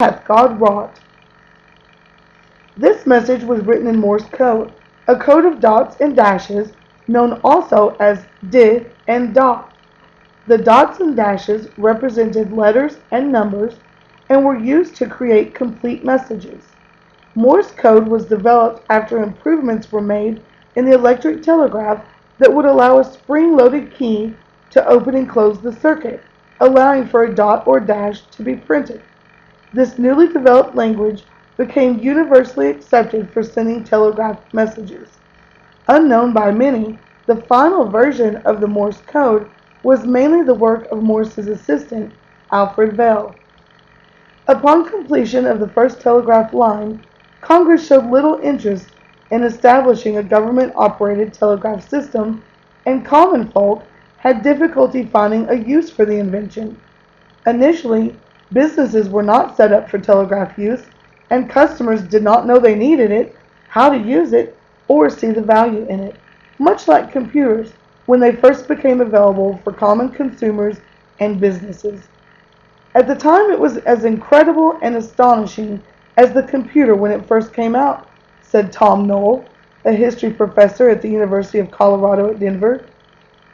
hath God wrought. This message was written in Morse code, a code of dots and dashes, known also as D and dot. The dots and dashes represented letters and numbers and were used to create complete messages. Morse code was developed after improvements were made in the electric telegraph that would allow a spring-loaded key to open and close the circuit, allowing for a dot or dash to be printed. This newly developed language became universally accepted for sending telegraph messages. Unknown by many, the final version of the Morse code was mainly the work of Morse's assistant, Alfred Vail. Upon completion of the first telegraph line, Congress showed little interest in establishing a government-operated telegraph system, and common folk had difficulty finding a use for the invention. Initially, businesses were not set up for telegraph use, and customers did not know they needed it, how to use it, or see the value in it, much like computers when they first became available for common consumers and businesses. At the time, it was as incredible and astonishing as the computer when it first came out, said Tom Knoll, a history professor at the University of Colorado at Denver.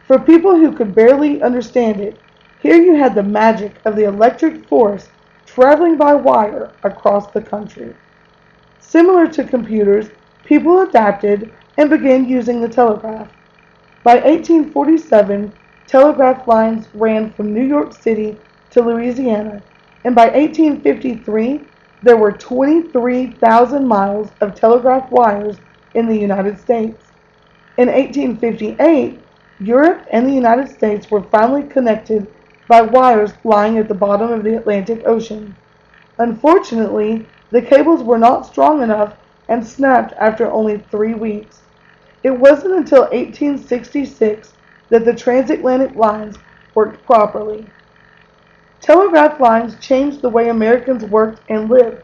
For people who could barely understand it, here you had the magic of the electric force traveling by wire across the country. Similar to computers, people adapted and began using the telegraph. By 1847, telegraph lines ran from New York City to Louisiana, and by 1853, there were 23,000 miles of telegraph wires in the United States. In 1858, Europe and the United States were finally connected by wires lying at the bottom of the Atlantic Ocean. Unfortunately, the cables were not strong enough and snapped after only 3 weeks. It wasn't until 1866 that the transatlantic lines worked properly. Telegraph lines changed the way Americans worked and lived.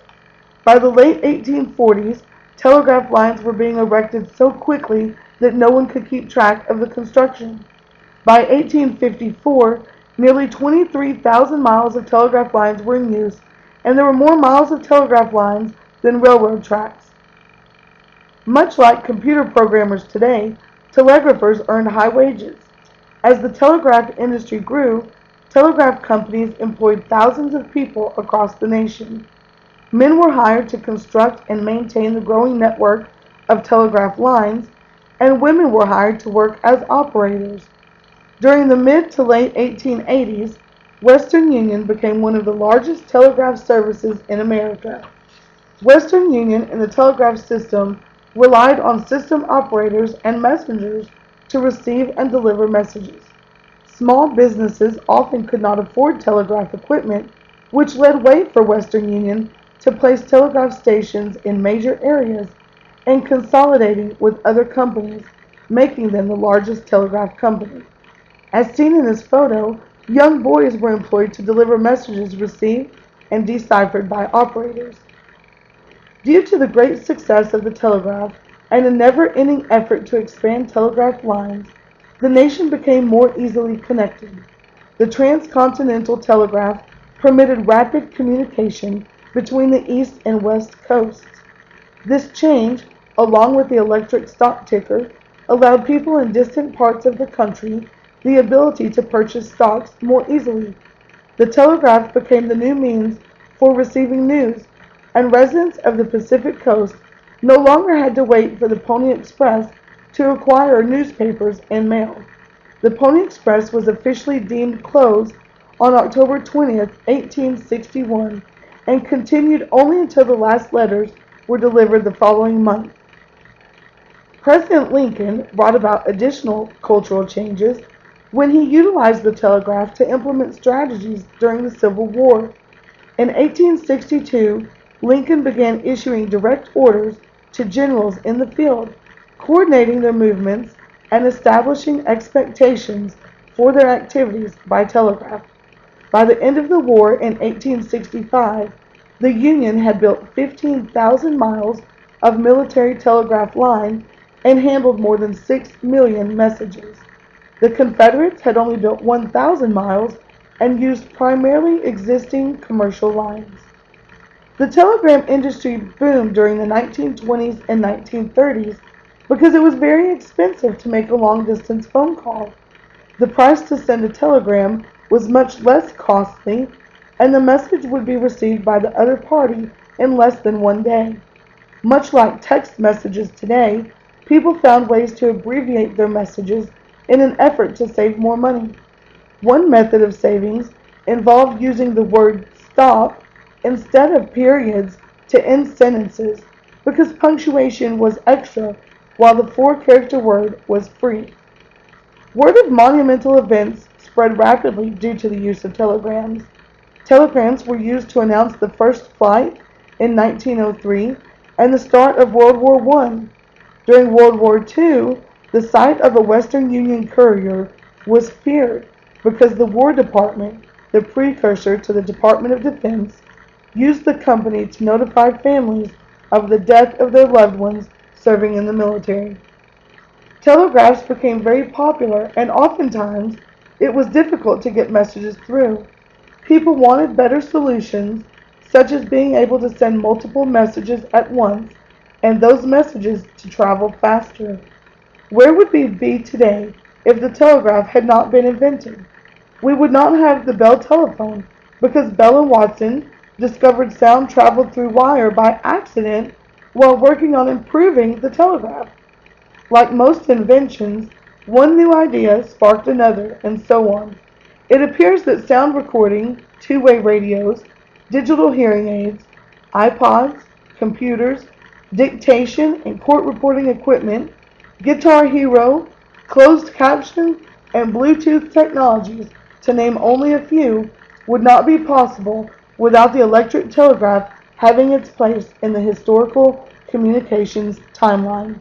By the late 1840s, telegraph lines were being erected so quickly that no one could keep track of the construction. By 1854, nearly 23,000 miles of telegraph lines were in use, and there were more miles of telegraph lines than railroad tracks. Much like computer programmers today, telegraphers earned high wages. As the telegraph industry grew, telegraph companies employed thousands of people across the nation. Men were hired to construct and maintain the growing network of telegraph lines, and women were hired to work as operators. During the mid to late 1880s, Western Union became one of the largest telegraph services in America. Western Union and the telegraph system relied on system operators and messengers to receive and deliver messages. Small businesses often could not afford telegraph equipment, which led way for Western Union to place telegraph stations in major areas and consolidating with other companies, making them the largest telegraph company. As seen in this photo, young boys were employed to deliver messages received and deciphered by operators. Due to the great success of the telegraph and a never-ending effort to expand telegraph lines, the nation became more easily connected. The transcontinental telegraph permitted rapid communication between the east and west coasts. This change, along with the electric stock ticker, allowed people in distant parts of the country the ability to purchase stocks more easily. The telegraph became the new means for receiving news, and residents of the Pacific Coast no longer had to wait for the Pony Express to acquire newspapers and mail. The Pony Express was officially deemed closed on October 20th, 1861, and continued only until the last letters were delivered the following month. President Lincoln brought about additional cultural changes when he utilized the telegraph to implement strategies during the Civil War. In 1862, Lincoln began issuing direct orders to generals in the field, coordinating their movements and establishing expectations for their activities by telegraph. By the end of the war in 1865, the Union had built 15,000 miles of military telegraph line and handled more than 6 million messages. The Confederates had only built 1,000 miles and used primarily existing commercial lines. The telegram industry boomed during the 1920s and 1930s because it was very expensive to make a long-distance phone call. The price to send a telegram was much less costly, and the message would be received by the other party in less than one day. Much like text messages today, people found ways to abbreviate their messages in an effort to save more money. One method of savings involved using the word stop instead of periods to end sentences because punctuation was extra while the four-character word was free. Word of monumental events spread rapidly due to the use of telegrams. Telegrams were used to announce the first flight in 1903 and the start of World War I. During World War II, the sight of a Western Union courier was feared because the War Department, the precursor to the Department of Defense, used the company to notify families of the death of their loved ones serving in the military. Telegraphs became very popular, and oftentimes it was difficult to get messages through. People wanted better solutions, such as being able to send multiple messages at once, and those messages to travel faster. Where would we be today if the telegraph had not been invented? We would not have the Bell telephone, because Bell and Watson discovered sound traveled through wire by accident while working on improving the telegraph. Like most inventions, one new idea sparked another, and so on. It appears that sound recording, two-way radios, digital hearing aids, iPods, computers, dictation and court reporting equipment, Guitar Hero, closed caption, and Bluetooth technologies, to name only a few, would not be possible without the electric telegraph having its place in the historical communications timeline.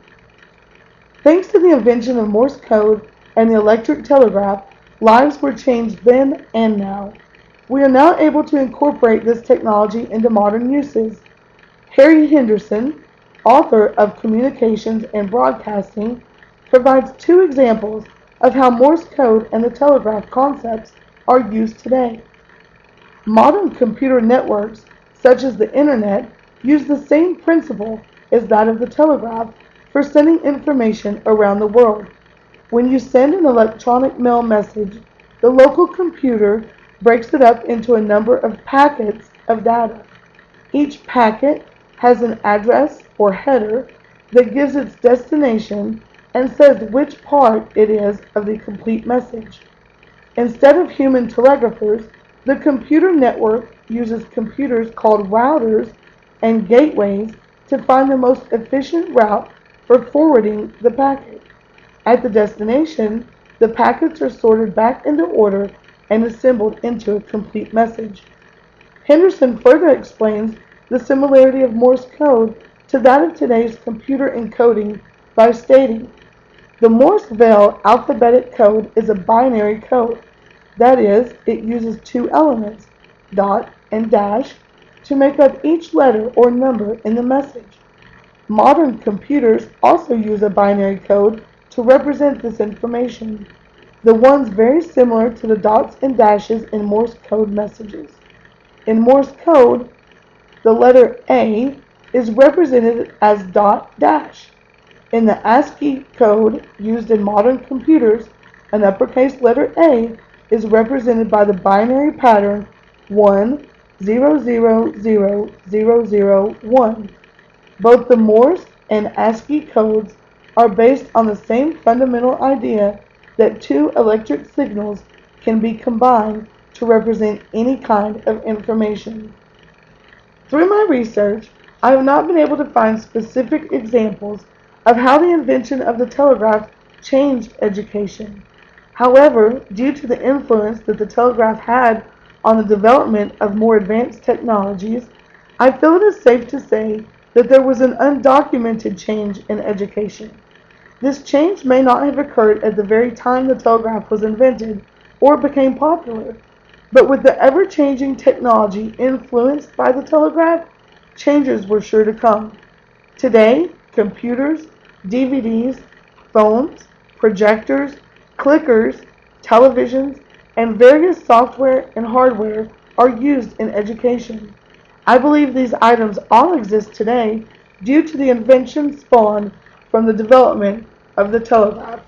Thanks to the invention of Morse code and the electric telegraph, lives were changed then and now. We are now able to incorporate this technology into modern uses. Harry Henderson, author of Communications and Broadcasting, provides two examples of how Morse code and the telegraph concepts are used today. Modern computer networks, such as the Internet, use the same principle as that of the telegraph for sending information around the world. When you send an electronic mail message, the local computer breaks it up into a number of packets of data. Each packet has an address or header that gives its destination and says which part it is of the complete message. Instead of human telegraphers, the computer network uses computers called routers and gateways to find the most efficient route for forwarding the packet. At the destination, the packets are sorted back into order and assembled into a complete message. Henderson further explains the similarity of Morse code to that of today's computer encoding by stating, the Morse-Vale alphabetic code is a binary code. That is, it uses two elements, dot and dash, to make up each letter or number in the message. Modern computers also use a binary code to represent this information. The one's very similar to the dots and dashes in Morse code messages. In Morse code, the letter A is represented as dot dash. In the ASCII code used in modern computers, an uppercase letter A is represented by the binary pattern 1000001. Both the Morse and ASCII codes are based on the same fundamental idea that two electric signals can be combined to represent any kind of information. Through my research, I have not been able to find specific examples of how the invention of the telegraph changed education. However, due to the influence that the telegraph had on the development of more advanced technologies, I feel it is safe to say that there was an undocumented change in education. This change may not have occurred at the very time the telegraph was invented or became popular, but with the ever-changing technology influenced by the telegraph, changes were sure to come. Today, computers, DVDs, phones, projectors, clickers, televisions, and various software and hardware are used in education. I believe these items all exist today due to the invention spawned from the development of the telegraph.